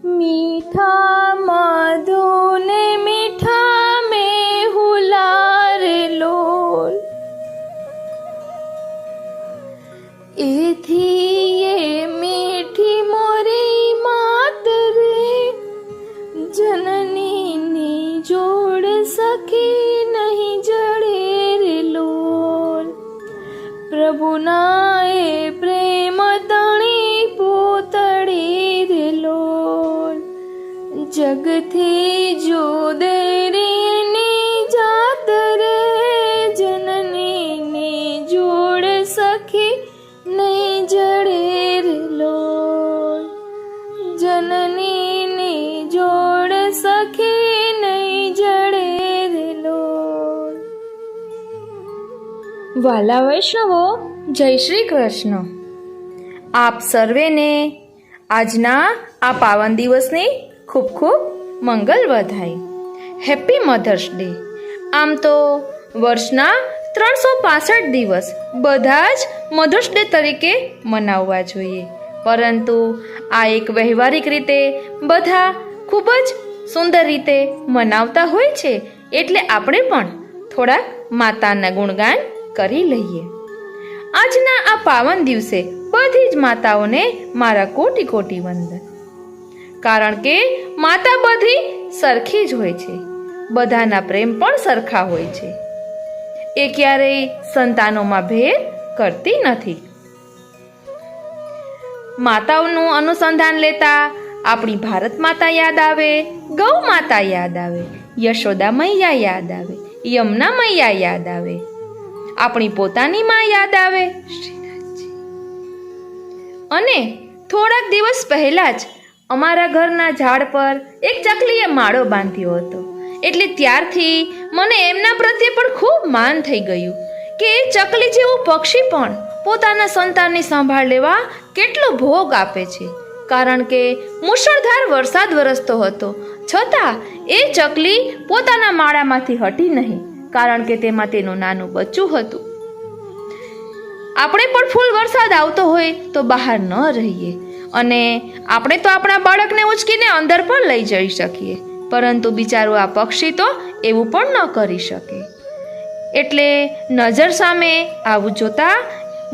मीठा मधुने मीठा में हुलार लोल एथी ये मीठी मोरी मात रे जननी ની જોડ સખી નહીં જડે રે લોલ પ્રભુના એ પ્રેમ તણી પોતડી રે લોલ જગથી જોદે ની જાત રે જનની ની જોડ સખી નહીં જડે રે લોલ જનની ની જોડ સખી નહીં જડે રે લોલ। વાલા વૈષ્ણવો, જય શ્રી કૃષ્ણ। આપ સર્વેને આજના આ પાવન દિવસની ખૂબ ખૂબ મંગલ વધાઈ। Happy mother's day. આમ તો વર્ષના 365 દિવસ બધા જ મધર્સ ડે તરીકે મનાવવા જોઈએ, પરંતુ આ એક વ્યવહારિક રીતે બધા ખૂબ જ સુંદર રીતે મનાવતા હોય છે, એટલે આપણે પણ થોડાક માતાના ગુણગાન કરી લઈએ। આજના આ પાવન દિવસે બધી જ માતાઓને મારા કોટી કોટી વંદન, કારણ કે માતા બધી સરખી જ હોય છે, બધાના પ્રેમ પણ સરખા હોય છે, એ ક્યારેય સંતાનોમાં ભેદ કરતી નથી। માતાઓનું અનુસંધાન લેતા આપણી ભારત માતા યાદ આવે, ગૌ માતા યાદ આવે, યશોદા મૈયા યાદ આવે, યમુના મૈયા યાદ આવે, આપણી પોતાની માં યાદ આવે, અને થોડાક દિવસ પહેલા જ અમારા ઘરના ઝાડ પર એક ચકલીએ માળો બાંધ્યો હતો, એટલે ત્યારથી મને એમના પ્રત્યે પણ ખૂબ માન થઈ ગયું કે એ ચકલી જેવું પક્ષી પણ પોતાના સંતાનની સંભાળ લેવા કેટલો ભોગ આપે છે, કારણ કે મુશળધાર વરસાદ વરસતો હતો છતાં એ ચકલી પોતાના માળામાંથી હટી નહીં, કારણ કે તેમાં તેનું નાનું બચ્ચું હતું। આપણે પણ ફૂલ વરસાદ આવતો હોય તો બહાર ન રહીએ, અને આપણે તો આપણા બાળકને ઉચકીને અંદર પણ લઈ જઈ શકીએ, પરંતુ બિચારું આ પક્ષી તો એવું પણ ન કરી શકે, એટલે નજર સામે આવું જોતા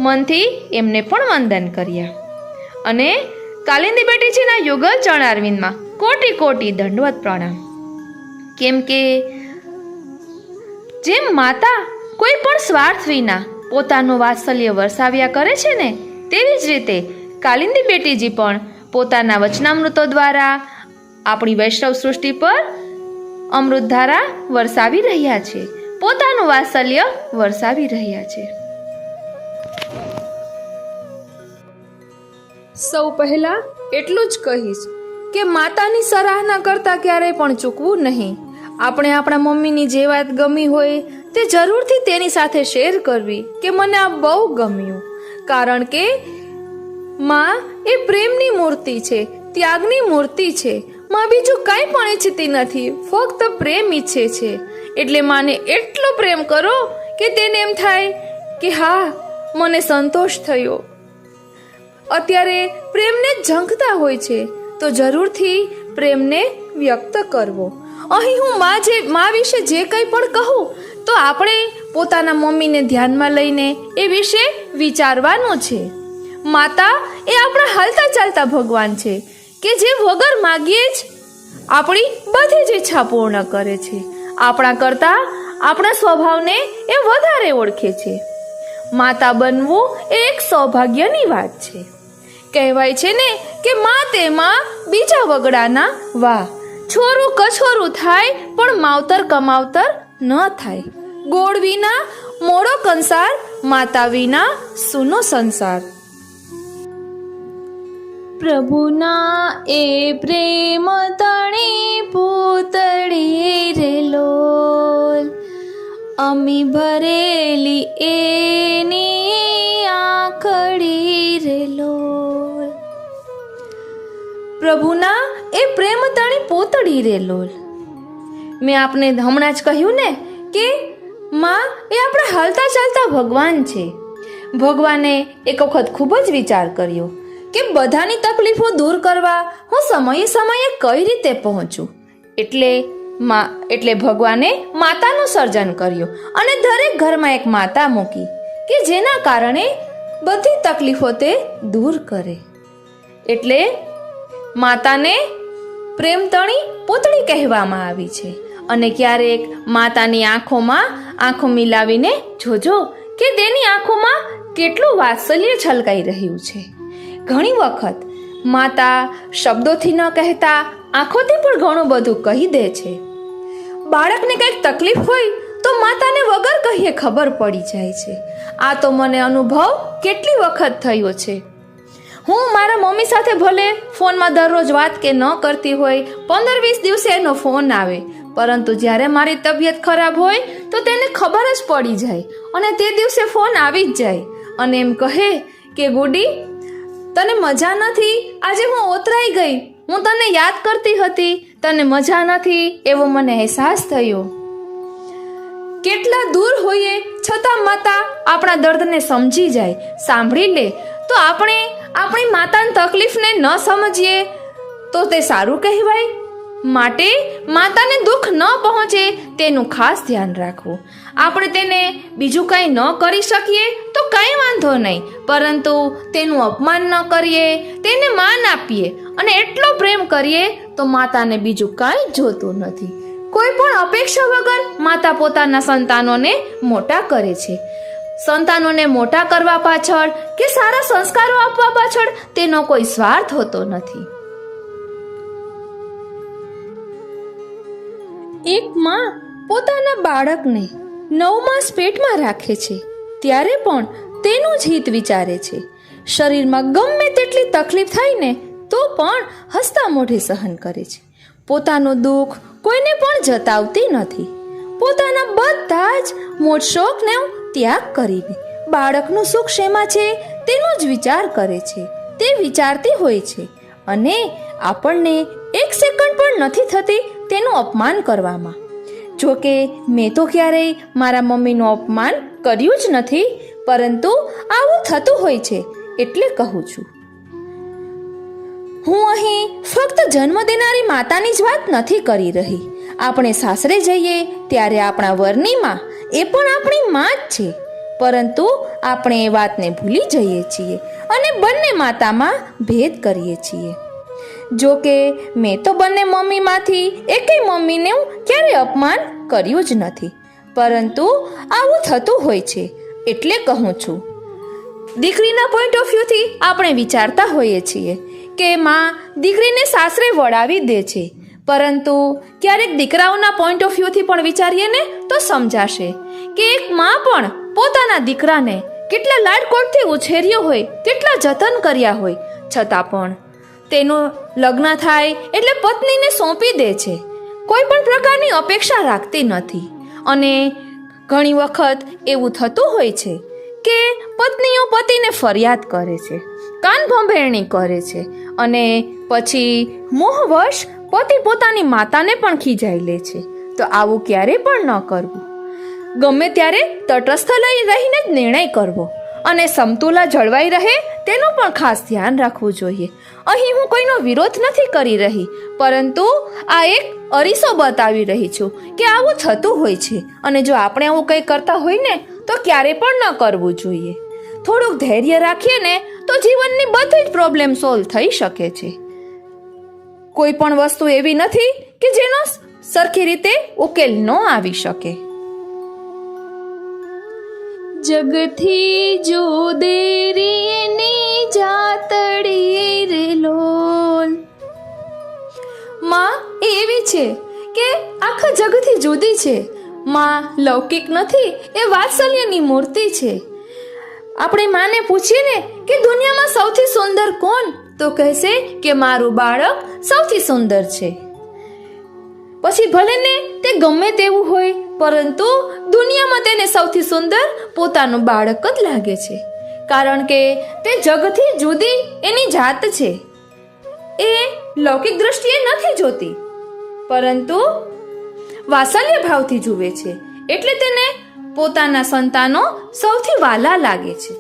મનથી એમને પણ વંદન કર્યા। અને કાલિંદી બેટીજીના યુગલ ચરણારવિંદમાં કોટી કોટી દંડવત પ્રણામ। કેમ કે જેમ માતા કોઈ પણ સ્વાર્થ વિના પોતાનું વાત્સલ્ય વરસાવ્યા કરે છે ને, તેવી જ રીતે કાલિંદી બેટીજી પણ પોતાના વચનામૃતો દ્વારા આપણી વૈષ્ણવ સૃષ્ટિ પર અમૃતધારા વરસાવી રહ્યા છે, પોતાનું વાત્સલ્ય વરસાવી રહ્યા છે। સૌ પહેલા એટલું જ કહીશ કે માતાની સરાહના કરતા ક્યારેય પણ ચૂકવું નહીં। આપણે આપણા મમ્મીની જે વાત ગમી હોય તે જરૂરથી તેની સાથે શેર કરવી કે મને આ બહુ ગમ્યું, કારણ કે માં એ પ્રેમની મૂર્તિ છે, ત્યાગની મૂર્તિ છે। માં બીજું કાંઈ પણ ઈચ્છતી નથી, ફક્ત પ્રેમ ઈચ્છે છે, એટલે માને એટલો પ્રેમ કરો કે તેને એમ થાય કે હા, મને સંતોષ થયો। અત્યારે પ્રેમને ઝંખતા હોય છે તો જરૂરથી પ્રેમને વ્યક્ત કરવો। અહીં હું માં વિશે જે કંઈ પણ કહું તો આપણે પોતાના મમ્મીને ધ્યાનમાં લઈને એ વિશે વિચારવાનું છે। માતા એ આપણા હાલતા ચાલતા ભગવાન છે કે જે વગર માગીએ જ આપણી બધી જ ઈચ્છા પૂર્ણ કરે છે, આપણા કરતાં આપણા સ્વભાવને એ વધારે ઓળખે છે। માતા બનવું એ એક સૌભાગ્યની વાત છે। કહેવાય છે ને કે માં તેમાં બીજા વગડાના વાહ, છોરું કછોરું થાય પણ માવતર કમાવતર ન થાય, ગોળ વિના મોળો કંસાર, માતા વિના સૂનો સંસાર। પ્રભુના એ પ્રેમ તણી પૂતળી રે લોલ, અમી ભરેલી એની આંખડી રે લોલ। પ્રભુના એ પ્રેમ તણી પૂતળી રે લોલ। મેં આપને હમણાં જ કહ્યું ને કે માં એ આપણા હાલતા ચાલતા ભગવાન છે। ભગવાને એક વખત ખૂબ જ વિચાર કર્યો કે બધાની તકલીફો દૂર કરવા હું સમયે સમયે કઈ રીતે પહોંચું. એટલે ભગવાને માતાનું સર્જન કર્યું અને દરેક ઘરમાં એક માતા મૂકી કે જેના કારણે બધી તકલીફો તે દૂર કરે. એટલે માતાને પ્રેમતણી પૂતળી કહેવામાં આવી છે. અને ક્યારેક માતાની આંખોમાં આંખો મિલાવીને જોજો કે તેની આંખોમાં કેટલું વાત્સલ્ય છલકાઈ રહ્યું છે. ઘણી વખત માતા શબ્દોથી ન કહેતા આંખોથી પણ ઘણું બધું કહી દે છે. બાળકને કંઈક તકલીફ હોય તો માતાને વગર કહીએ ખબર પડી જાય છે. આ તો મને અનુભવ કેટલી વખત થયો છે. હું મારા મમ્મી સાથે ભલે ફોનમાં દરરોજ વાત કે ન કરતી હોય, 15-20 દિવસે એનો ફોન આવે, પરંતુ જ્યારે મારી તબિયત ખરાબ હોય તો તેને ખબર જ પડી જાય અને તે દિવસે ફોન આવી જ જાય અને એમ કહે કે ગુડી, તને મજા નથી, આજે હું ઓતરાઈ ગઈ, હું તને યાદ કરતી હતી, તને મજા નથી એવો મને અહેસાસ થયો. કેટલા દૂર હોઈએ છતાં માતા આપણા દર્દને સમજી જાય, સાંભળી લે. તો આપણે આપણી માતાની તકલીફને ન સમજીએ તો તે સારું કહેવાય. માટે માતાને દુઃખ ન પહોંચે તેનું ખાસ ધ્યાન રાખવું. આપણે તેને બીજું કંઈ ન કરી શકીએ તો કંઈ વાંધો નહીં, પરંતુ તેનું અપમાન ન કરીએ, તેને માન આપીએ અને એટલો પ્રેમ કરીએ તો માતાને બીજું કાંઈ જોતું નથી. કોઈ પણ અપેક્ષા વગર માતા પોતાના સંતાનોને મોટા કરે છે. સંતાનોને મોટા કરવા પાછળ કે સારા સંસ્કારો આપવા પાછળ તેનો કોઈ સ્વાર્થ હોતો નથી. એક માં પોતાના બાળકને 9 માસ પેટમાં રાખે છે ત્યારે પણ તેનું જ હિત વિચારે છે. શરીરમાં ગમે તેટલી તકલીફ થાય ને તો પણ હસતા મોઢે સહન કરે છે. પોતાનું દુઃખ કોઈને પણ જતાવતી નથી. પોતાના બધા જ મોજ શોખને ત્યાગ કરીને બાળકનું સુખ શેમાં છે તેનો જ વિચાર કરે છે. તે વિચારતી હોય છે અને આપણને એક સેકન્ડ પણ નથી થતી તેનું અપમાન કરવામાં. જોકે મેં તો ક્યારેય મારા મમ્મીનું અપમાન કર્યું જ નથી, પરંતુ આવું થતું હોય છે એટલે કહું છું. હું અહીં ફક્ત જન્મ દેનારી માતાની જ વાત નથી કરી રહી. આપણે સાસરે જઈએ ત્યારે આપણા વરની માં એ પણ આપણી માં જ છે, પરંતુ આપણે એ વાતને ભૂલી જઈએ છીએ અને બંને માતામાં ભેદ કરીએ છીએ. જો કે મેં તો બંને મમ્મીમાંથી એકેય મમ્મીને ક્યારેય અપમાન કર્યું જ નથી, પરંતુ આવું થતું હોય છે એટલે કહું છું. દીકરીના પોઈન્ટ ઓફ વ્યૂથી આપણે વિચારતા હોઈએ છીએ કે માં દીકરીને સાસરે વળાવી દે છે, પરંતુ ક્યારેક દીકરાઓના પોઈન્ટ ઓફ વ્યૂથી પણ વિચારીએ ને તો સમજાશે કે એક માં પણ પોતાના દીકરાને કેટલા લાડકોડથી ઉછેર્યો હોય, કેટલા જતન કર્યા હોય, છતાં પણ તેનું લગ્ન થાય એટલે પત્નીને સોંપી દે છે. કોઈ પણ પ્રકારની અપેક્ષા રાખતી નથી. અને ઘણી વખત એવું થતું હોય છે કે પત્નીઓ પતિને ફરિયાદ કરે છે, કાન ભંભેરણી કરે છે અને પછી મોહવશ પતિ પોતાની માતાને પણ ખીજાઈ લે છે. તો આવું ક્યારેય પણ ન કરવું. ગમે ત્યારે તટસ્થ રહીને જ નિર્ણય કરવો અને સમતુલા જળવાઈ રહે તેનું પણ ખાસ ધ્યાન રાખવું જોઈએ. અહીં હું કોઈનો વિરોધ નથી કરી રહી, પરંતુ આ એક અરીસો બતાવી રહી છું કે આવું થતું હોય છે અને જો આપણે આવું કંઈ કરતા હોય ને તો ક્યારે પણ ન કરવું જોઈએ. થોડુંક ધૈર્ય રાખીએ ને તો જીવનની બધી જ પ્રોબ્લેમ સોલ્વ થઈ શકે છે. કોઈ પણ વસ્તુ એવી નથી કે જેનો સરખી રીતે ઉકેલ ન આવી શકે. જગથી જુદેરી ની જાતડી રે લોલ. માં એવી છે કે આખા જગથી જુદી છે. માં લૌકિક નથી, એ વાત્સલ્યની મૂર્તિ છે. આપણે માને પૂછીએ ને કે દુનિયામાં સૌથી સુંદર કોણ, તો કહેશે કે મારું બાળક સૌથી સુંદર છે. પછી ભલે ને તે ગમે તેવું હોય, પરંતુ દુનિયામાં તેને સૌથી સુંદર પોતાનું બાળક જ લાગે છે, કારણ કે તે જગથી જુદી એની જાત છે. એ લૌકિક દ્રષ્ટિએ નથી જોતી, પરંતુ વાત્સલ્ય ભાવથી જુએ છે, એટલે તેને પોતાના સંતાનો સૌથી વાલા લાગે છે.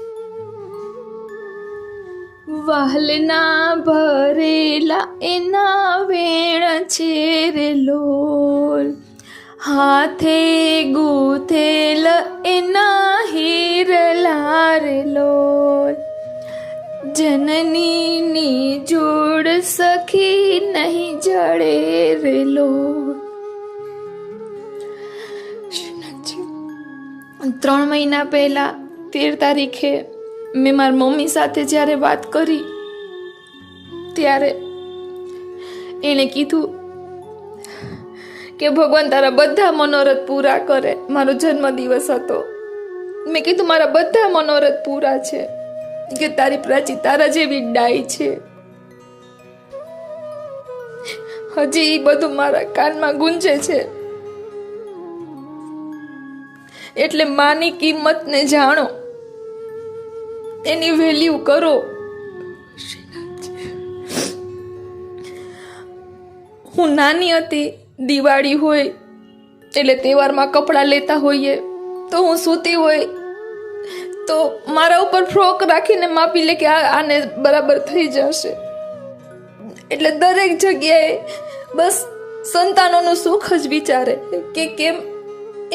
વાહલના ભરેલા એના વેણ છે રે લોલ, હાથે ગૂંથેલ એના હીરલા રે લોલ, જનનીની જોડ સખી નહીં જડે રે લોલ. 3 મહિના પહેલા 13 તારીખે મેં મારી મમ્મી સાથે જ્યારે વાત કરી ત્યારે એણે કીધું કે ભગવાન તારા બધા મનોરથ પૂરા કરે. મારો જન્મદિવસ હતો. મેં કીધું મારા બધા મનોરથ પૂરા છે, કે તારી પ્રાચી તારા જેવી ડાઈ છે. હજી એ બધું મારા કાનમાં ગુંજે છે. એટલે માની કિંમતને જાણો, એની વેલ્યુ કરો. હું નાની હતી, દિવાળી હોય એટલે તહેવારમાં કપડાં લેતા હોઈએ તો હું સૂતી હોય તો મારા ઉપર ફ્રોક રાખીને માપી લે કે આને બરાબર થઈ જશે. એટલે દરેક જગ્યાએ બસ સંતાનોનું સુખ જ વિચારે કે કેમ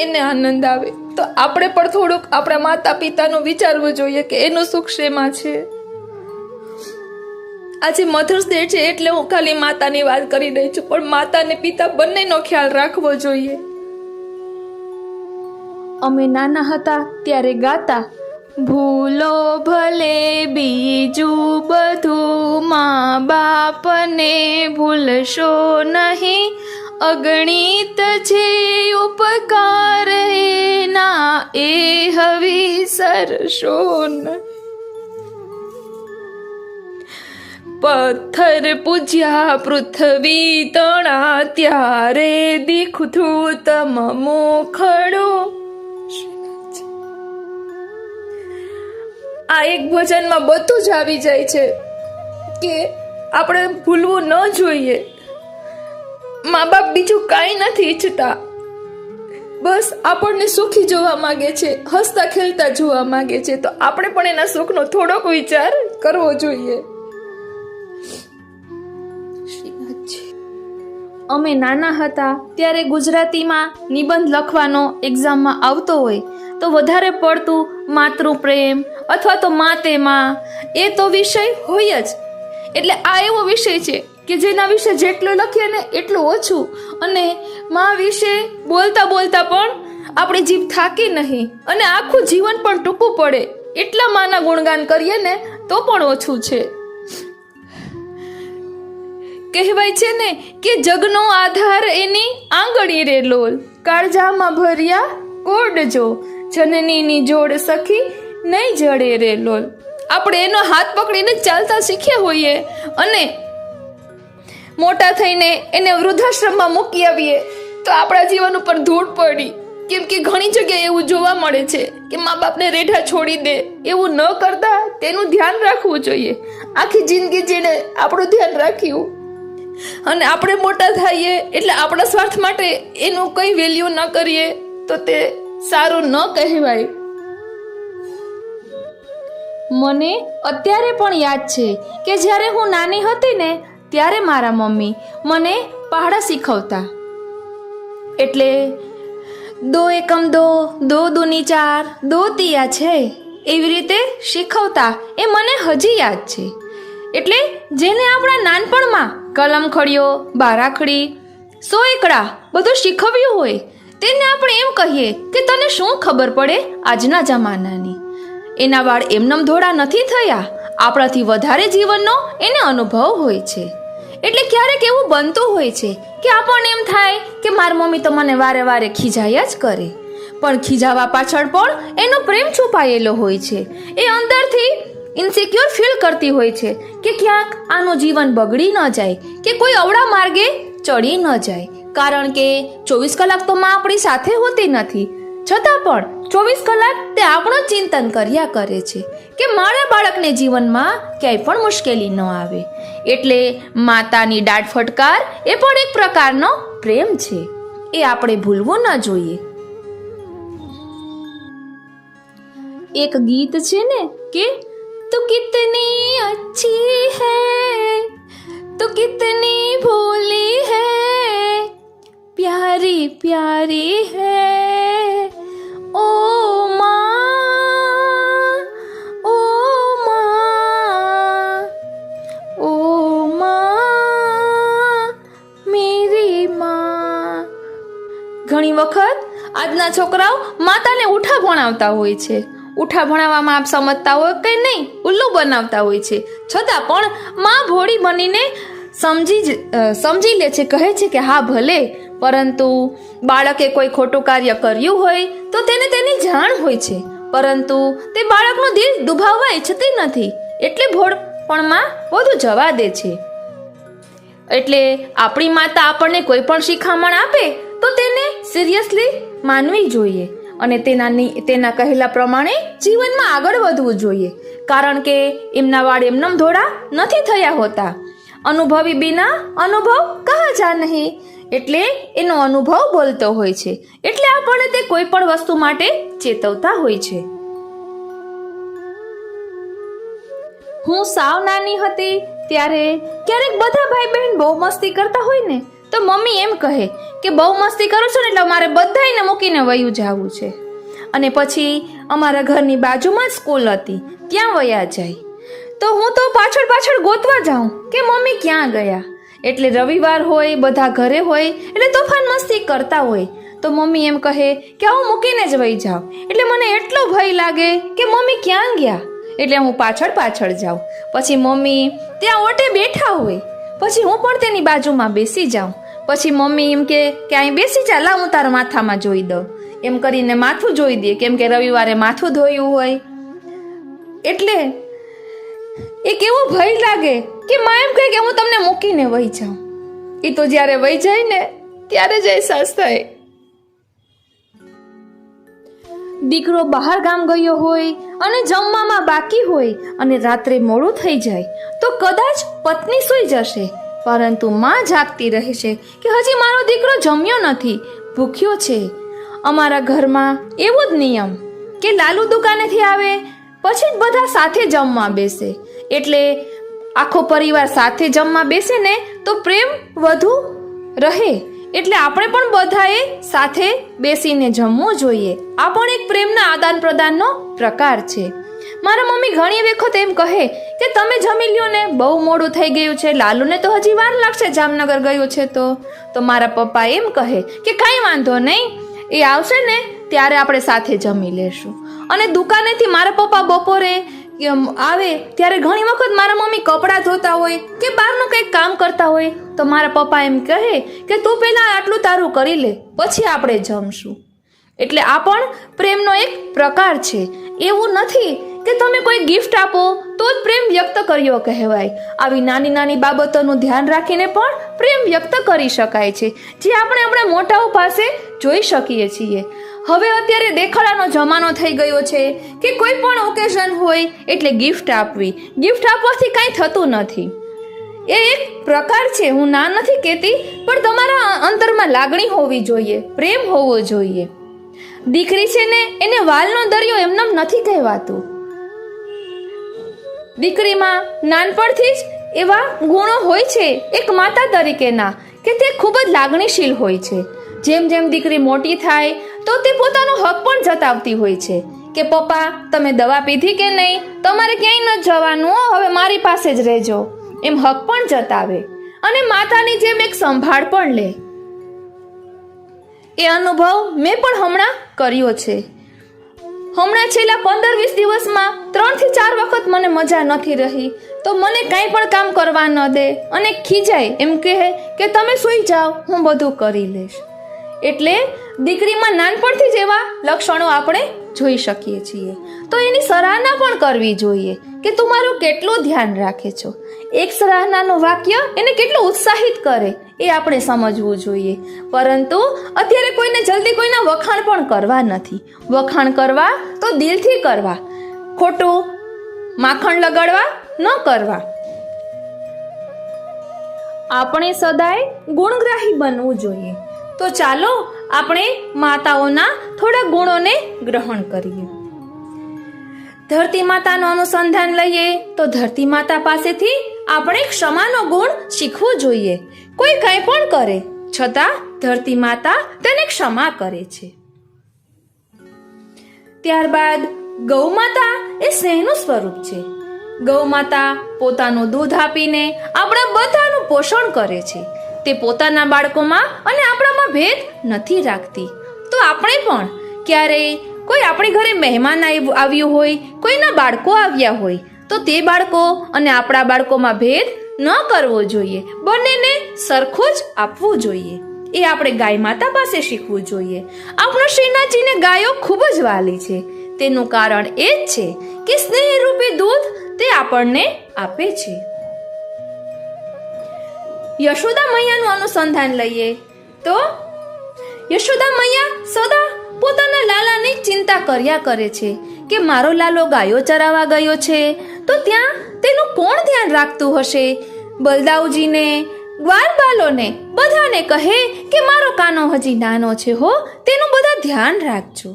એને આનંદ આવે. તો આપણે પણ થોડુંક આપણા માતા પિતાનું વિચારવું જોઈએ કે એનું સુખ શેમાં છે. આજે મધર્સ ડે છે એટલે હું ખાલી માતાની વાત કરી રહી છું, પણ માતા ને પિતા બંનેનો ખ્યાલ રાખવો જોઈએ. અમે નાના હતા ત્યારે ગાતા, ભૂલો ભલે બીજું બધું, મા બાપને ભૂલશો નહીં, અગણિત છે ઉપકાર એના, એ હવિસરશો નહીં. પથ્થર પૂજ્યા પૃથ્વી તણા, ત્યારે દીખું તમ મોખડો. આ એક ભજનમાં બધું જ આવી જાય છે કે આપણે ભૂલવું ન જોઈએ. મા બાપ બીજું કાંઈ નથી ઈચ્છતા, બસ આપણને સુખી જોવા માંગે છે, હસતા ખેલતા જોવા માંગે છે. તો આપણે પણ એના સુખનો થોડોક વિચાર કરવો જોઈએ. અમે નાના હતા ત્યારે ગુજરાતીમાં નિબંધ લખવાનો એક્ઝામમાં આવતો હોય તો વધારે પડતું માતૃ પ્રેમ અથવા તો માતેમાં એ તો વિષય હોય જ. એટલે આ એવો વિષય છે કે જેના વિશે જેટલું લખીએ ને એટલું ઓછું, અને મા વિશે બોલતા બોલતા પણ આપણી જીભ થાકી નહીં અને આખું જીવન પણ ટૂંકું પડે એટલા માના ગુણગાન કરીએ ને તો પણ ઓછું છે. કહેવાય છે ને કે જગનો આધાર એની આંગળી રે લોલ, કાળજામાં ભર્યા કોડજો, જનનીની જોડ સખી નહીં જડે રે લોલ. આપણે એનો હાથ પકડીને ચાલતા શીખ્યા હોઈએ અને મોટા થઈને એને વૃદ્ધાશ્રમમાં મૂકી આવીએ તો આપણા જીવન ઉપર ધૂળ પડી. કેમ કે ઘણી જગ્યાએ એવું જોવા મળે છે કે મા બાપને રેઢા છોડી દે. એવું ન કરતા તેનું ધ્યાન રાખવું જોઈએ. આખી જિંદગી જેને આપણું ધ્યાન રાખ્યું અને આપણે મોટા થઈએ એટલે આપણા સ્વાર્થ માટે એનું કંઈ વેલ્યુ ન કરીએ તો તે સારું ન કહેવાય. મને અત્યારે પણ યાદ છે કે જ્યારે હું નાની હતી ને ત્યારે મારા મમ્મી મને પહાડા શીખવતા. એટલે 2 એકમ 2, 2 દૂની 4, 2 તિયા 6 એવી રીતે શીખવતા. એ મને હજી યાદ છે. એટલે જેને આપણા નાનપણમાં કલમ ખડીયો, બારાખડી, 100 એકડા બધું શીખવ્યું હોય તેને આપણે એમ કહીએ કે તને શું ખબર પડે આજના જમાનાની. એના વાળ એમનેમ ધોળા નથી થયા, આપણાથી વધારે જીવનનો એને અનુભવ હોય છે. એટલે ક્યારેક એવું બનતું હોય છે કે આપણને એમ થાય કે મારી મમ્મી તો મને વારે વારે ખીજાયા જ કરે, પણ ખીજાવા પાછળ પણ એનો પ્રેમ છુપાયેલો હોય છે. એ અંદરથી ઇન્સિક્યોર ફીલ કરતી હોય છે કે ક્યાંક આનું જીવન બગડી ન જાય કે કોઈ અવળા માર્ગે ચડી ન જાય. કારણ કે 24 કલાક તો માં આપણી સાથે હોતી નથી, છતાં પણ 24 કલાક તે આપણું ચિંતન કર્યા કરે છે કે મારા બાળકને જીવનમાં ક્યાંય પણ મુશ્કેલી ન આવે. એટલે માતાની દાઢ ફટકાર એ પણ એક પ્રકારનો પ્રેમ છે, એ આપણે ભૂલવું ન જોઈએ. એક ગીત છે ને કે तू कितनी अच्छी है, तू कितनी भोली है, प्यारी प्यारी है ओ माँ, ओ माँ, ओ माँ, मेरी माँ. ઘણી વખત આજના છોકરાઓ માતાને ઉઠા ભણાવતા હોય છે. ઉઠા ભણાવવામાં આપ સમજતા હોય કે નહીં, ઉલ્લુ બનાવતા હોય છે, છતાં પણ માં ભોળી બનીને સમજી લે છે, કહે છે કે હા ભલે, પરંતુ બાળકે કોઈ ખોટું કાર્ય કર્યું હોય તો તેને તેની જાણ હોય છે, પરંતુ તે બાળકનું દિલ દુભાવવા ઈચ્છતી નથી, એટલે ભોળપણમાં વધુ જવા દે છે. એટલે આપણી માતા આપણને કોઈ પણ શિખામણ આપે તો તેને સિરિયસલી માનવી જોઈએ અને તેના કહેલા પ્રમાણે જીવનમાં આગળ વધવું જોઈએ, કારણ કે એમના વાળ એમનેમ ધોળા નથી થયા હોતા. અનુભવી બિના અનુભવ કહા જા નહીં, એટલે એનો અનુભવ બોલતો હોય છે, એટલે આપણને તે કોઈ પણ વસ્તુ માટે ચેતવતા હોય છે. હું સાવ નાની હતી ત્યારે ક્યારેક બધા ભાઈ બહેન બહુ મસ્તી કરતા હોય ને તો મમ્મી એમ કહે કે બહુ મસ્તી કરો છો ને એટલે મારે બધાને મૂકીને વયું જવું છે, અને પછી અમારા ઘરની બાજુમાં જ સ્કૂલ હતી, ત્યાં વયા જાય. તો હું તો પાછળ પાછળ ગોતવા જાઉં કે મમ્મી ક્યાં ગયા. એટલે રવિવાર હોય, બધા ઘરે હોય, એટલે તોફાન મસ્તી કરતા હોય, તો મમ્મી એમ કહે કે હું મૂકીને જ વહી જાઉં. એટલે મને એટલો ભય લાગે કે મમ્મી ક્યાં ગયા, એટલે હું પાછળ પાછળ જાઉં. પછી મમ્મી ત્યાં ઓટે બેઠા હોય, પછી હું પણ તેની બાજુમાં બેસી જાઉં. પછી મમ્મી એમ કે અહીં બેસી જા, લા હું તારા માથામાં જોઈ દઉં. એમ કરીને માથું જોઈ દે, કેમ કે રવિવારે માથું ધોયું હોય. એટલે એક એવો ભય લાગે કે માં એમ કહે કે હું તમને મૂકીને વહી જાઉં. એ તો જ્યારે વહી જાય ને ત્યારે જ અહેસાસ થાય. દીકરો બહાર ગામ ગયો હોય અને જમવામાં બાકી હોય અને રાત્રે મોડું થઈ જાય તો કદાચ પત્ની સૂઈ જશે, પરંતુ માં જાગતી રહેશે કે હજી મારો દીકરો જમ્યો નથી, ભૂખ્યો છે. અમારા ઘરમાં એવો જ નિયમ કે લાલુ દુકાનેથી આવે પછી જ બધા સાથે જમવા બેસે, એટલે આખો પરિવાર સાથે જમવા બેસે ને તો પ્રેમ વધુ રહે. એટલે આપણે પણ બધાએ સાથે બેસીને જમવું જોઈએ. આ પણ એક પ્રેમના આદાન પ્રદાનનો પ્રકાર છે. મારા મમ્મી ઘણી વખત એમ કહે કે તમે જમી લ્યો ને, બહુ મોડું થઈ ગયું છે, લાલુને તો હજી વાર લાગશે, જામનગર ગયો છે. તો મારા પપ્પા એમ કહે કે કાંઈ વાંધો નહીં, એ આવશે ને ત્યારે આપણે સાથે જમી લેશું. અને દુકાનેથી મારા પપ્પા બપોરે આવે ત્યારે ઘણી વખત મારા મમ્મી કપડાં ધોતા હોય કે બહારનું કંઈક કામ કરતા હોય તો મારા પપ્પા એમ કહે કે તું પહેલાં આટલું તારું કરી લે, પછી આપણે જમશું. એટલે આ પણ પ્રેમનો એક પ્રકાર છે. એવું નથી કે તમે કોઈ ગિફ્ટ આપો તો જ પ્રેમ વ્યક્ત કર્યો કહેવાય. આવી નાની નાની બાબતોનું ધ્યાન રાખીને પણ પ્રેમ વ્યક્ત કરી શકાય છે, જે આપણે આપણા મોટાઓ પાસે જોઈ શકીએ છીએ. હવે અત્યારે દેખાડાનો જમાનો થઈ ગયો છે કે કોઈ પણ ઓકેઝન હોય એટલે ગિફ્ટ આપવી. ગિફ્ટ આપવાથી કાંઈ થતું નથી, એ એક પ્રકાર છે, હું ના નથી કહેતી, પણ તમારા અંતરમાં લાગણી હોવી જોઈએ, પ્રેમ હોવો જોઈએ. દીકરી છે ને એને વાલનો દરિયો એમનેમ નથી કહેવાતું. દીકરીમાં નાનપણથી જ એવા ગુણો હોય છે એક માતા તરીકેના કે તે ખૂબ જ લાગણીશીલ હોય છે. જેમ જેમ દીકરી મોટી થાય તો તે પોતાનો હક પણ જતાવતી હોય છે કે પપ્પા તમે દવા પીધી કે નહીં, તમારે ક્યાંય ન જવાનું, હવે મારી પાસે જ રહેજો, એમ હક પણ જતાવે અને માતાની જેમ એક સંભાળ પણ લે. એ અનુભવ મેં પણ હમણાં કર્યો છે. હમણાં છેલ્લા 15-20 દિવસમાં 3 થી 4 વખત મને મજા નથી રહી તો મને કાંઈ પણ કામ કરવા ન દે અને ખીજાય, એમ કહે કે તમે સૂઈ જાઓ, હું બધું કરી લઈશ. એટલે દીકરીમાં નાનપણથી જ એવા લક્ષણો આપણે જોઈ શકીએ છીએ. તો એની સરાહના પણ કરવી જોઈએ કે તું મારું કેટલું ધ્યાન રાખે છો. એક સરાહનાનું વાક્ય એને કેટલું ઉત્સાહિત કરે એ આપણે સમજવું જોઈએ. પરંતુ અત્યારે કોઈને જલ્દી કોઈના વખાણ પણ કરવા નથી. વખાણ કરવા તો દિલથી કરવા, ખોટું માખણ લગાડવા ન કરવા. આપણે સદાય ગુણગ્રાહી બનવું જોઈએ. તો ચાલો આપણે માતાઓના થોડા ગુણોને ગ્રહણ કરીએ. ધરતી માતાનું અનુસંધાન લઈએ તો ધરતી માતા પાસેથી આપણે ક્ષમાનો ગુણ શીખવું જોઈએ. કોઈ કંઈ પણ કરે છતાં ધરતી માતા તેને ક્ષમા કરે છે. ત્યારબાદ ગૌ માતા એ સ્નેહનું સ્વરૂપ છે. ગૌ માતા પોતાનું દૂધ આપીને આપણા બધાનું પોષણ કરે છે. તે પોતાના બાળકોમાં અને આપણામાં ભેદ નથી રાખતી. તો આપણે પણ ક્યારેય કોઈ આપણી ઘરે મહેમાન આવ્યું હોય, કોઈના બાળકો આવ્યા હોય, તો તે બાળકો અને આપણા બાળકોમાં ભેદ ન કરવો જોઈએ. બંનેને સરખું જ આપવું જોઈએ. એ આપણે ગાય માતા પાસે શીખવું જોઈએ. આપણા શ્રીનાથજીને ગાયો ખૂબ જ વાલી છે. તેનું કારણ એ જ છે કે સ્નેહરૂપી દૂધ તે આપણને આપે છે. યશોદા મૈયાનું અનુસંધાન લઈએ તો યશોદા મૈયા સદા પોતાના લાલાની ચિંતા કર્યા કરે છે કે મારો લાલો ગાયો ચરાવવા ગયો છે તો ત્યાં તેનું કોણ ધ્યાન રાખતું હશે. બલદાઉજીને, ગ્વારબાલોને બધાને કહે કે મારો કાનો હજી નાનો છે હો, તેનું બધા ધ્યાન રાખજો.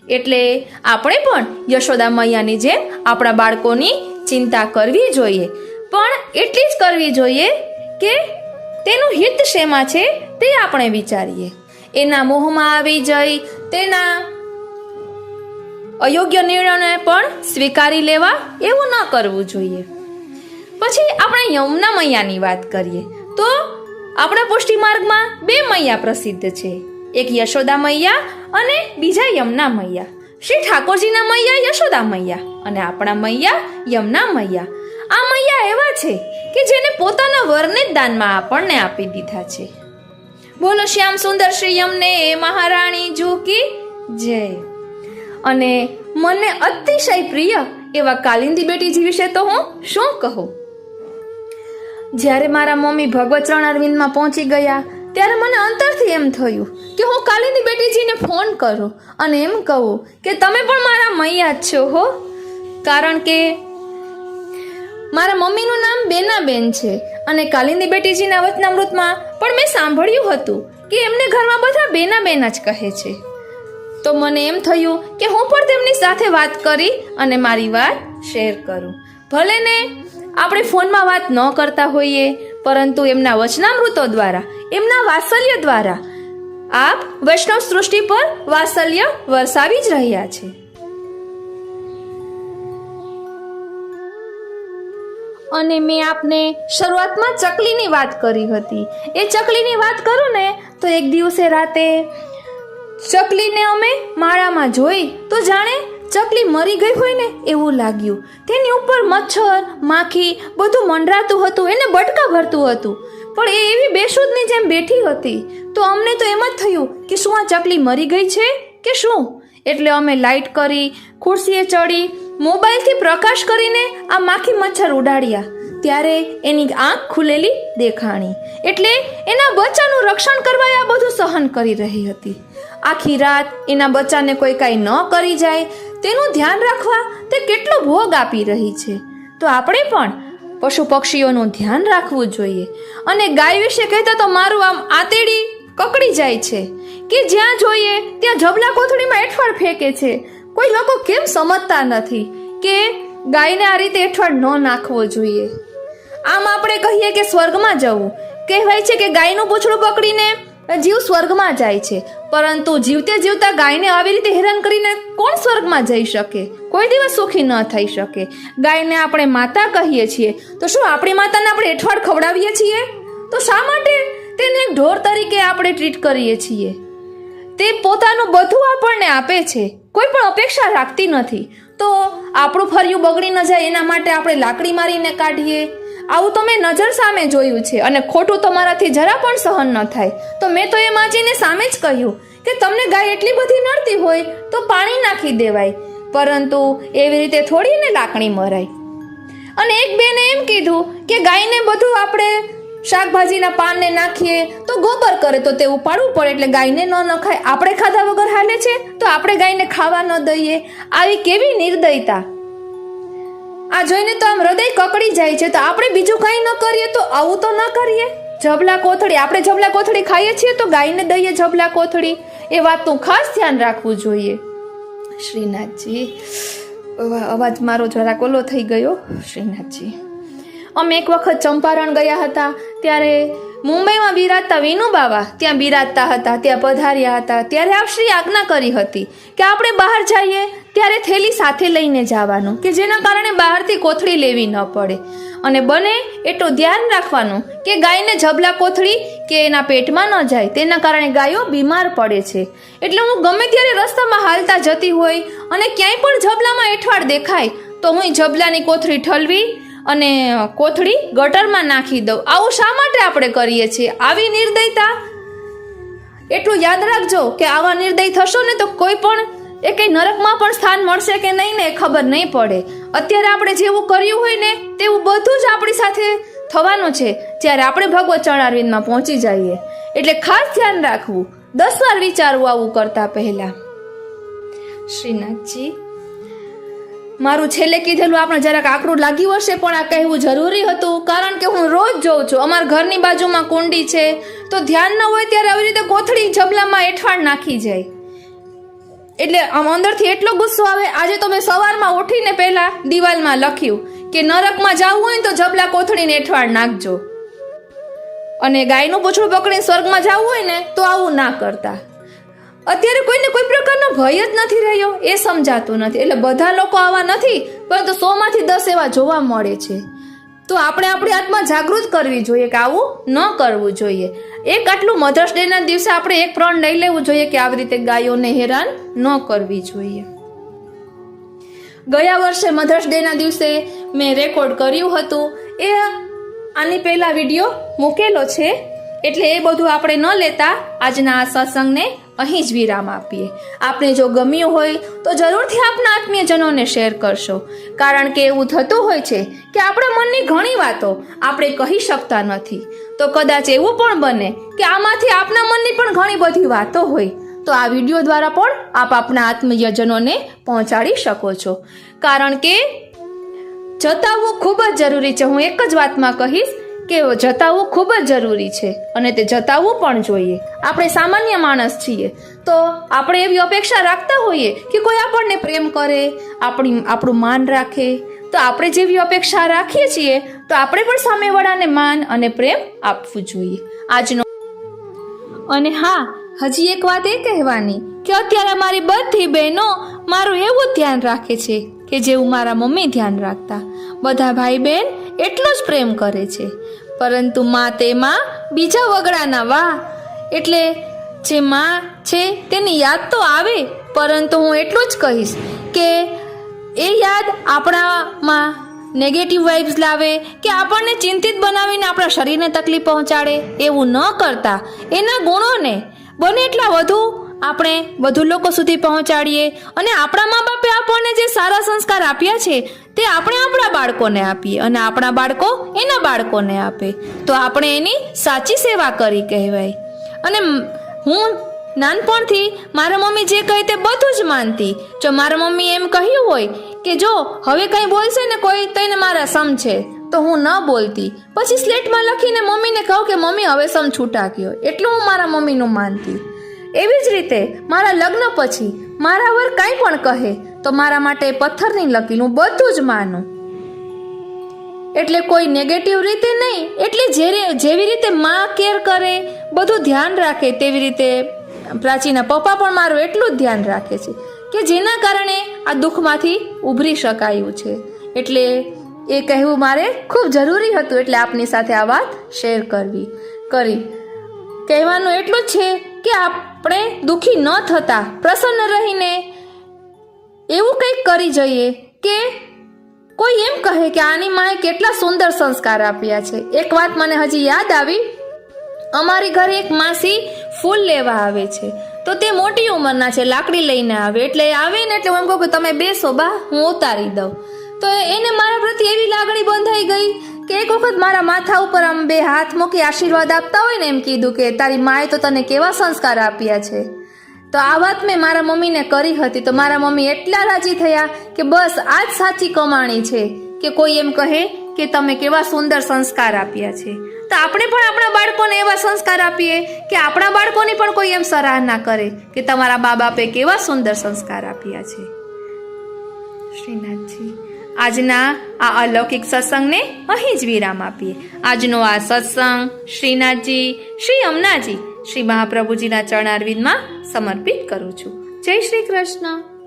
એટલે આપણે પણ યશોદા મૈયાની જેમ આપણા બાળકોની ચિંતા કરવી જોઈએ, પણ એટલી જ કરવી જોઈએ કે તેનું હિત શેમાં છે તે આપણે વિચારીએ. એના મોહમાં આવી જઈ તેના અયોગ્ય નિર્ણયને પણ સ્વીકારી લેવા એવું ન કરવું જોઈએ. પછી આપણે યમુના મૈયાની વાત કરીએ તો આપણા પુષ્ટિ માર્ગમાં 2 મૈયા પ્રસિદ્ધ છે. એક યશોદા મૈયા અને બીજા યમુના મૈયા. શ્રી ઠાકોરજીના મૈયા યશોદા મૈયા અને આપણા મૈયા યમુના મૈયા. આ મૈયા એવા છે કે જેને પોતાના વરને જ દાનમાં આપણને આપી દીધા છે. બોલો શ્યામ સુંદર શ્રી યમને મહારાણી જી કી જય. અને મને અતિશય પ્રિય એવા કાલિંદી બેટીજી વિશે તો હું શું કહું. જ્યારે મારા મમ્મી ભગવત ચરણ અરવિંદમાં પહોંચી ગયા ત્યારે મને અંતરથી એમ થયું કે હું કાલિંદી બેટીજીને ફોન કરું અને એમ કહું કે તમે પણ મારા મૈયા જ છો હો. કારણ કે મારા મમ્મીનું નામ બેનાબેન છે અને કાલિંદી બેટીજીના વચનામૃતમાં પણ મેં સાંભળ્યું હતું કે એમને ઘરમાં બધા બેનાબેન જ કહે છે. તો મને એમ થયું કે હું પણ તેમની સાથે વાત કરી અને મારી વાત શેર કરું. ભલે ને આપણે ફોનમાં વાત ન કરતા હોઈએ, પરંતુ એમના વચનામૃતો દ્વારા, એમના વાત્સલ્ય દ્વારા આપ વૈષ્ણવ સૃષ્ટિ પર વાત્સલ્ય વરસાવી જ રહ્યા છે. અને મેં આપને શરૂઆતમાં ચકલીની વાત કરી હતી. એ ચકલીની વાત કરું ને તો એક દિવસે રાતે ચકલીને અમે માળામાં જોઈ તો જાણે ચકલી મરી ગઈ હોય ને એવું લાગ્યું. તેની ઉપર મચ્છર, માખી બધું મંડરાતું હતું, એને બટકા ભરતું હતું, પણ એ એવી બેસુદની જેમ બેઠી હતી. તો અમને તો એમ જ થયું કે શું આ ચકલી મરી ગઈ છે કે શું. એટલે અમે લાઈટ કરી, ખુરશીએ ચડી, મોબાઈલથી પ્રકાશ કરીને આ માખી મચ્છર ઉડાડ્યા. ત્યારે એની આંખ ખુલેલી દેખાણી. એટલે એના બચ્ચાનું રક્ષણ કરવા આ બધું સહન કરી રહી હતી. આખી રાત એના બચ્ચાને કોઈ કાંઈ ન કરી જાય તેનું ધ્યાન રાખવા તે કેટલો ભોગ આપી રહી છે. તો આપણે પણ પશુ પક્ષીઓનું ધ્યાન રાખવું જોઈએ. અને ગાય વિશે કહેતા તો મારું આમ આતેડી કકડી જાય છે કે જ્યાં જોઈએ ત્યાં જબલા કોથળીમાં એઠવાડ ફેંકે છે. કોઈ લોકો કેમ સમજતા નથી કે ગાયને આ રીતે એઠવાડ ન નાખવો જોઈએ. આમ આપણે કહીએ કે સ્વર્ગમાં જવું, કહેવાય છે કે ગાયનું પૂંછડું પકડીને જીવ સ્વર્ગમાં જાય છે, પરંતુ જીવતે જીવતા ગાયને આવી રીતે હેરાન કરીને કોણ સ્વર્ગમાં જઈ શકે? કોઈ દિવસ સુખી ન થઈ શકે. ગાયને આપણે માતા કહીએ છીએ તો શું આપણી માતાને આપણે એઠવાડ ખવડાવીએ છીએ? તો શા માટે તેને એક ઢોર તરીકે આપણે ટ્રીટ કરીએ છીએ? તે પોતાનું બધું આપણને આપે છે, કોઈ પણ અપેક્ષા રાખતી નથી. તો આપણું ફર્યું બગડી ન જાય એના માટે આપણે લાકડી મારીને કાઢીએ. આવું તો મેં નજર સામે જોયું છે અને ખોટું તમારાથી જરા પણ સહન ન થાય. તો મેં તો એ માજીને સામે જ કહ્યું કે તમને ગાય એટલી બધી નડતી હોય તો પાણી નાખી દેવાય, પરંતુ એવી રીતે થોડી ને લાકડી મરાય. અને એક બેને એમ કીધું કે ગાયને બધું આપણે શાકભાજીના પાનને નાખીએ તો ગોબર કરે તો તે ઉપાડવું પડે, એટલે ગાયને ન નખાય. આપણે ખાધા વગર હાલે છે તો આપણે ગાયને ખાવા ન દઈએ. આવી કેવી નિર્દયતા! આ જોઈને તો આમ હૃદય કકડી જાય છે. તો આપણે બીજું કંઈ ન કરીએ તો આવું તો ન કરીએ. જબલા કોથળી, આપણે જબલા કોથળી ખાઈએ છીએ તો ગાયને દઈએ જબલા કોથળી. એ વાતનું ખાસ ધ્યાન રાખવું જોઈએ. શ્રીનાથજી અવાજ મારો જરાક ઓલો થઈ ગયો. શ્રીનાથજી, અમે એક વખત ચંપારણ ગયા હતા, ત્યારે મુંબઈમાં બિરાજતા વિનુ બાવા ત્યાં બિરાજતા હતા, ત્યાં પધાર્યા હતા. ત્યારે આપ શ્રી આજ્ઞા કરી હતી કે આપણે બહાર જઈએ ત્યારે થેલી સાથે લઈને જવાનું, કે જેના કારણે બહારથી કોથળી લેવી ન પડે. અને બને એટલું ધ્યાન રાખવાનું કે ગાયને જબલા કોથળી કે એના પેટમાં ન જાય, તેના કારણે ગાયો બીમાર પડે છે. એટલે હું ગમે ત્યારે રસ્તામાં હાલતા જતી હોય અને ક્યાંય પણ જબલામાં એઠવાડ દેખાય તો હું જબલાની કોથળી ઠલવી અને કોથળી ગટરમાં નાખી દઉં. આવું શા માટે આપણે કરીએ છીએ? આવી નિર્દયતા, એટલું યાદ રાખજો કે આવા નિર્દય થશો ને તો કોઈ પણ એ કંઈ નરકમાં પણ સ્થાન મળશે કે નહીં ને ખબર નહીં પડે. અત્યારે આપણે જેવું કર્યું હોય ને તેવું બધું જ આપણી સાથે થવાનું છે જ્યારે આપણે ભગવત ચરણારવિંદમાં પહોંચી જઈએ. એટલે ખાસ ધ્યાન રાખવું, 10 વાર વિચારવું આવું કરતા પહેલા. શ્રીનાથજી, મારું છેલ્લે કીધેલું આપણે જરાક આકરું લાગ્યું હશે, પણ આ કહેવું જરૂરી હતું, કારણ કે હું રોજ જોઉં છું અમારા ઘરની બાજુમાં કુંડી છે, તો ધ્યાન ન હોય ત્યારે આવી રીતે કોથળી જબલામાં એઠવાડ નાખી જાય. એટલે આમ અંદરથી એટલો ગુસ્સો આવે. આજે તો મેં સવારમાં ઉઠીને પહેલા દિવાલમાં લખ્યું કે નરકમાં જવું હોય તો જબલા કોથળીને એઠવાડ નાખજો, અને ગાયનું પૂંછડું પકડીને સ્વર્ગમાં જવું હોય ને તો આવું ના કરતા. અત્યારે કોઈને કોઈ પ્રકારનો ભય જ નથી રહ્યો, એ સમજાતું નથી. એટલે બધા લોકો આવા નથી, પરંતુ 100 માંથી 10 એવા જોવા મળે છે. તો આપણે આપણી આત્મા જાગૃત કરવી જોઈએ કે આવું ન કરવું જોઈએ. એક આટલું મધર્સ ડે ના દિવસે આપણે એક પ્રણ લઈ લેવું જોઈએ કે આવી રીતે ગાયોને હેરાન ન કરવી જોઈએ. ગયા વર્ષે મધર્સ ડે ના દિવસે મેં રેકોર્ડ કર્યું હતું, એ આની પહેલા વિડીયો મૂકેલો છે. એટલે એ બધું આપણે ન લેતા આજના આ સત્સંગને અહીં જ વિરામ આપીએ. આપને જો ગમ્યું હોય તો જરૂરથી આપના આત્મીયજનોને શેર કરશો, કારણ કે એવું થતું હોય છે કે આપણા મનની ઘણી વાતો આપણે કહી શકતા નથી. તો કદાચ એવું પણ બને કે આમાંથી આપના મનની પણ ઘણી બધી વાતો હોય, તો આ વિડીયો દ્વારા પણ આપ આપના આત્મીયજનોને પહોંચાડી શકો છો. કારણ કે જતાવવું ખૂબ જ જરૂરી છે. હું એક જ વાતમાં કહીશ કે જતાવવું ખૂબ જ જરૂરી છે, અને તે જતાવવું પણ જોઈએ. આપણે સામાન્ય માણસ છીએ, તો આપણે એવી અપેક્ષા રાખતા હોઈએ કે કોઈ આપણને પ્રેમ કરે, આપણું માન રાખે. તો આપણે જેવી અપેક્ષા રાખીએ છીએ તો આપણે પણ સામેવાળાને માન અને પ્રેમ આપવું જોઈએ. આજનો અને હા, હજી એક વાત એ કહેવાની કે અત્યારે મારી બધી બહેનો મારું એવું ધ્યાન રાખે છે કે જેવું મારા મમ્મી ધ્યાન રાખતા. બધા ભાઈ બહેન એટલો જ પ્રેમ કરે છે, પરંતુ માં તેમાં બીજા વગડાના વાહ. એટલે જે માં છે તેની યાદ તો આવે, પરંતુ હું એટલું જ કહીશ કે એ યાદ આપણામાં નેગેટિવ વાઇબ્સ લાવે કે આપણને ચિંતિત બનાવીને આપણા શરીરને તકલીફ પહોંચાડે. એવું ન કરતા એના ગુણોને બને એટલા વધુ આપણે વધુ લોકો સુધી પહોંચાડીએ, અને આપણા મા બાપે આપણને જે સારા સંસ્કાર આપ્યા છે તે આપણે આપણા બાળકોને આપીએ, અને આપણા બાળકો એના બાળકોને આપે. તો આપણે એની સાચી સેવા કરી કહેવાય. અને હું નાનપણથી મારા મમ્મી જે કહે તે બધું જ માનતી. જો મારા મમ્મી એમ કહ્યું હોય કે જો હવે કંઈ બોલશે ને કોઈ તો એને મારા સમ છે, તો હું ન બોલતી. પછી સ્લેટમાં લખીને મમ્મીને કહું કે મમ્મી હવે સમ છૂટા ગયો. એટલું હું મારા મમ્મીનું માનતી. એવી જ રીતે મારા લગ્ન પછી મારા વર કાંઈ પણ કહે તો મારા માટે પથ્થરની લકીર હું બધું જ માનું. એટલે કોઈ નેગેટિવ રીતે નહીં, એટલે જેવી રીતે માં કેર કરે, બધું ધ્યાન રાખે, તેવી રીતે પ્રાચીના પપ્પા પણ મારું એટલું જ ધ્યાન રાખે છે કે જેના કારણે આ દુઃખમાંથી ઉભરી શકાયું છે. એટલે એ કહેવું મારે ખૂબ જરૂરી હતું, એટલે આપની સાથે આ વાત શેર કરી. કહેવાનું એટલું જ છે કે આપણે દુઃખી ન થતા પ્રસન્ન રહીને એવું કંઈક કરી જઈએ કે કોઈ એમ કહે કે આની માએ કેટલા સુંદર સંસ્કાર આપ્યા છે. એક વાત મને હજી યાદ આવી. અમારી ઘરે એક માસી ફૂલ લેવા આવે છે, તો તે મોટી ઉંમરના છે, લાકડી લઈને આવે. એટલે આવે ને એટલે હું એમ કહું કે તમે બેસો બા, હું ઉતારી દઉં. તો એને મારા પ્રત્યે એવી લાગણી બંધાઈ ગઈ કે એક વખત મારા માથા ઉપર આમ 2 હાથ મૂકી આશીર્વાદ આપતા હોય ને એમ કીધું કે તારી માએ તો તને કેવા સંસ્કાર આપ્યા છે. તો આ વાત મેં મારા મમ્મીને કરી હતી. તો મારા મમ્મી એટલા રાજી થયા કે બસ આ જ સાચી કમાણી છે કે કોઈ એમ કહે કે તમે કેવા સુંદર સંસ્કાર આપ્યા છે. તો આપણે પણ આપણા બાળકોને એવા સંસ્કાર આપીએ કે આપણા બાળકોની પણ કોઈ એમ સરાહના કરે કે તમારા મા બાપે કેવા સુંદર સંસ્કાર આપ્યા છે. શ્રીનાથજી, આજના આ અલૌકિક સત્સંગને અહીં જ વિરામ આપીએ. આજનો આ સત્સંગ શ્રીનાથજી, શ્રી અમનાજી, શ્રી મહાપ્રભુજીના ચરણારવિંદમાં સમર્પિત કરું છું. જય શ્રી કૃષ્ણ.